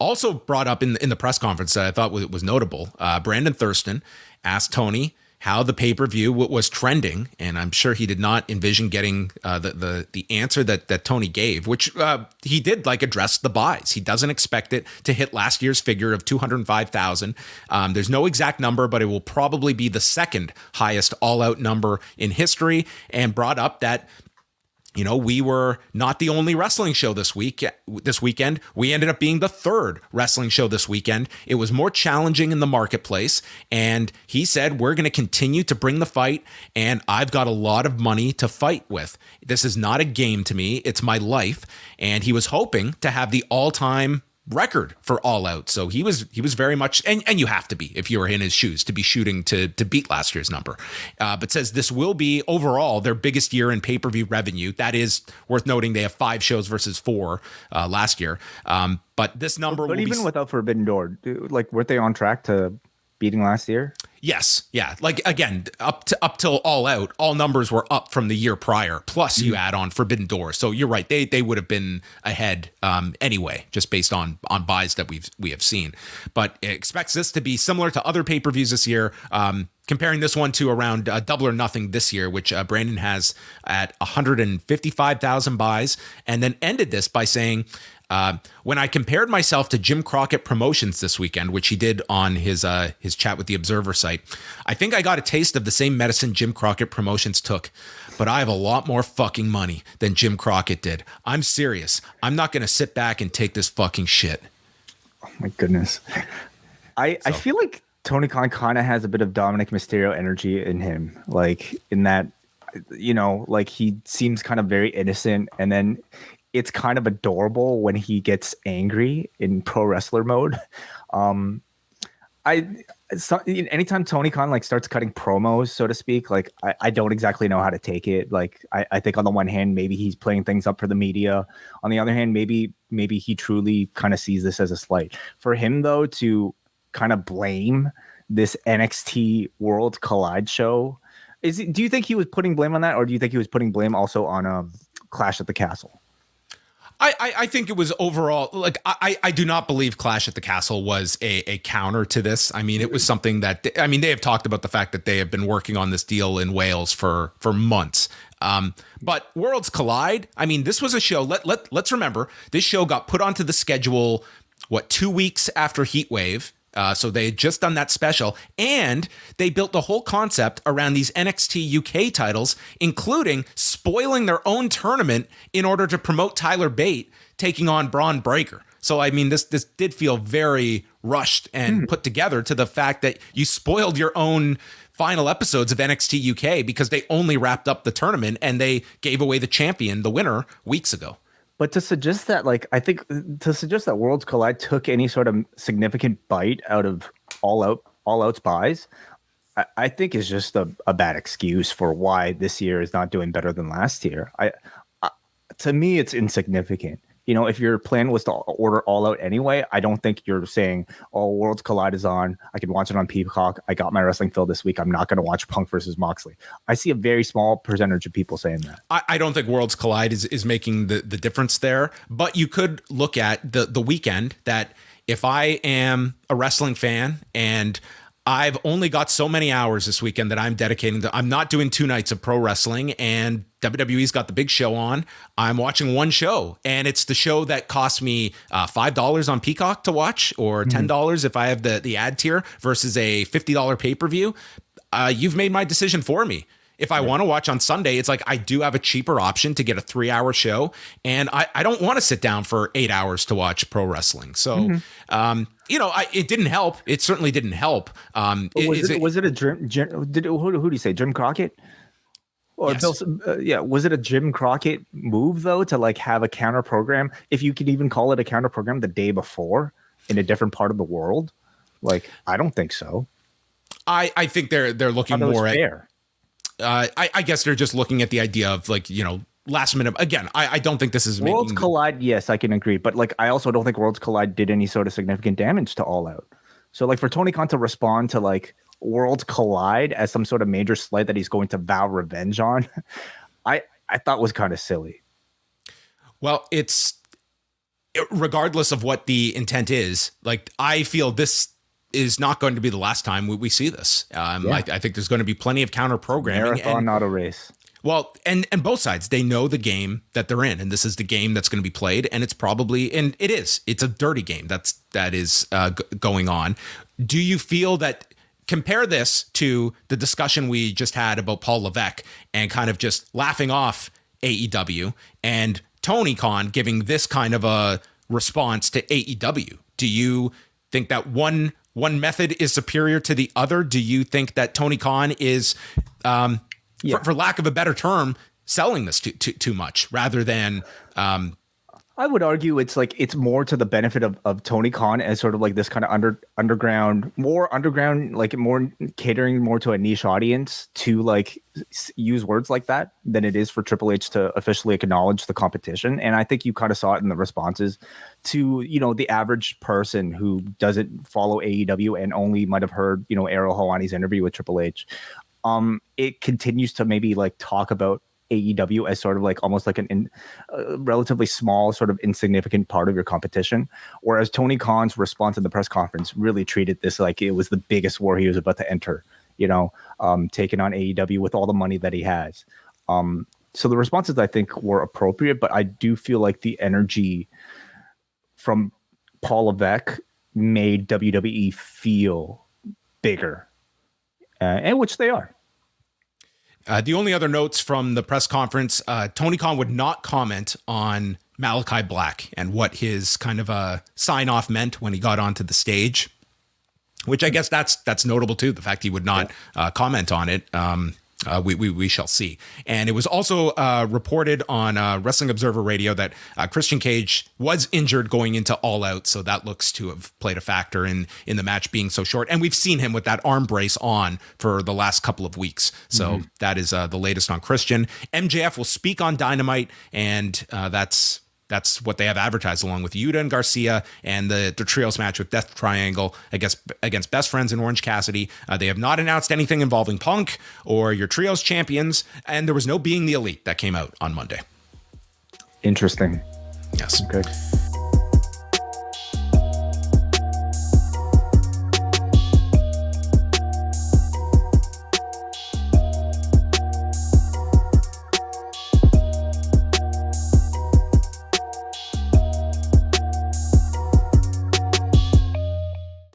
Also brought up in the press conference that I thought was notable. Brandon Thurston asked Tony how the pay-per-view was trending, and I'm sure he did not envision getting the answer that Tony gave, which he did address the buys. He doesn't expect it to hit last year's figure of 205,000. There's no exact number, but it will probably be the second highest all-out number in history, and brought up that we were not the only wrestling show this weekend. We ended up being the third wrestling show this weekend. It was more challenging in the marketplace. And he said, we're going to continue to bring the fight. And I've got a lot of money to fight with. This is not a game to me. It's my life. And he was hoping to have the all-time record for All Out. So he was very much, and you have to be if you were in his shoes to be shooting to beat last year's number. But says this will be overall their biggest year in pay-per-view revenue. That is worth noting. They have 5 shows versus 4 last year. But this number, but even without Forbidden Door, weren't they on track to beating last year? Yes. Yeah. Again, up till All Out, all numbers were up from the year prior. Plus you add on Forbidden Door. So you're right. They would have been ahead anyway, just based on buys that we have seen. But it expects this to be similar to other pay-per-views this year. Comparing this one to around Double or Nothing this year, which Brandon has at 155,000 buys, and then ended this by saying, when I compared myself to Jim Crockett Promotions this weekend, which he did on his chat with the Observer site, I think I got a taste of the same medicine Jim Crockett Promotions took, but I have a lot more fucking money than Jim Crockett did. I'm serious. I'm not going to sit back and take this fucking shit. Oh my goodness. I feel like Tony Khan kind of has a bit of Dominic Mysterio energy in him, in that, he seems kind of very innocent, and then it's kind of adorable when he gets angry in pro wrestler mode. Anytime Tony Khan starts cutting promos, so to speak, I don't exactly know how to take it. I think on the one hand, maybe he's playing things up for the media. On the other hand, maybe he truly kind of sees this as a slight. For him, though, to kind of blame this NXT World Collide show, do you think he was putting blame on that, or do you think he was putting blame also on Clash at the Castle? I think it was overall, I do not believe Clash at the Castle was a counter to this. I mean, it was something that, they have talked about the fact that they have been working on this deal in Wales for months. But Worlds Collide, this was a show, let's remember, this show got put onto the schedule, 2 weeks after Heatwave. So they had just done that special, and they built the whole concept around these NXT UK titles, including spoiling their own tournament in order to promote Tyler Bate taking on Braun Breaker. So, this did feel very rushed and put together, to the fact that you spoiled your own final episodes of NXT UK because they only wrapped up the tournament and they gave away the champion, the winner, weeks ago. But to suggest that, Worlds Collide took any sort of significant bite out of All Out's buys, I think is just a bad excuse for why this year is not doing better than last year. To me, it's insignificant. If your plan was to order All Out anyway, I don't think you're saying, oh, Worlds Collide is on, I can watch it on Peacock, I got my wrestling fill this week, I'm not going to watch Punk versus Moxley. I see a very small percentage of people saying that. I don't think Worlds Collide is making the difference there, but you could look at the weekend, that if I am a wrestling fan and I've only got so many hours this weekend that I'm dedicating to, I'm not doing 2 nights of pro wrestling, and WWE's got the big show on. I'm watching one show, and it's the show that costs me $5 on Peacock to watch, or $10 if I have the ad tier, versus a $50 pay-per-view. You've made my decision for me. If I want to watch on Sunday, it's I do have a cheaper option to get a 3-hour show, and I don't want to sit down for 8 hours to watch pro wrestling. So, it didn't help. It certainly didn't help. Was it a Jim? Who do you say? Jim Crockett? Or yes. Bill, was it a Jim Crockett move, though, to have a counter program, if you could even call it a counter program, the day before in a different part of the world? I don't think so. I think they're looking more at fair. I guess they're just looking at the idea of last minute. Again, I don't think this is Worlds Collide. Yes, I can agree. But I also don't think Worlds Collide did any sort of significant damage to All Out. So for Tony Khan to respond to Worlds Collide as some sort of major slight that he's going to vow revenge on, I thought was kind of silly. Well, regardless of what the intent is, like I feel this is not going to be the last time we see this. I think there's going to be plenty of counter programming. Marathon, not a race. Well, and both sides, they know the game that they're in, and this is the game that's going to be played, and it's probably, and it's a dirty game that is going on. Do you feel that, compare this to the discussion we just had about Paul Levesque and kind of just laughing off AEW, and Tony Khan giving this kind of a response to AEW? Do you think that one method is superior to the other? Do you think that Tony Khan is, for lack of a better term, selling this too much rather than? I would argue it's more to the benefit of Tony Khan as sort of like this kind of underground, like more catering more to a niche audience to like use words like that than it is for Triple H to officially acknowledge the competition. And I think you kind of saw it in the responses to, you know, the average person who doesn't follow AEW and only might have heard, you know, Ariel Helwani's interview with Triple H. It continues to maybe like talk about AEW as sort of like almost like a relatively small, sort of insignificant part of your competition. Whereas Tony Khan's response in the press conference really treated this like it was the biggest war he was about to enter, you know, taking on AEW with all the money that he has. So the responses I think were appropriate, but I do feel like the energy from Paul Levesque made WWE feel bigger, and which they are. The only other notes from the press conference, Tony Khan would not comment on Malachi Black and what his kind of a sign-off meant when he got onto the stage, which I guess that's notable too, the fact he would not comment on it. We shall see. And it was also reported on Wrestling Observer Radio that Christian Cage was injured going into All Out, so that looks to have played a factor in the match being so short. And we've seen him with that arm brace on for the last couple of weeks. So that is the latest on Christian. MJF will speak on Dynamite, and that's what they have advertised, along with Yuta and Garcia and the trios match with Death Triangle against Best Friends and Orange Cassidy. They have not announced anything involving Punk or your trios champions, and there was no Being the Elite that came out on Monday. Interesting. Yes. Okay.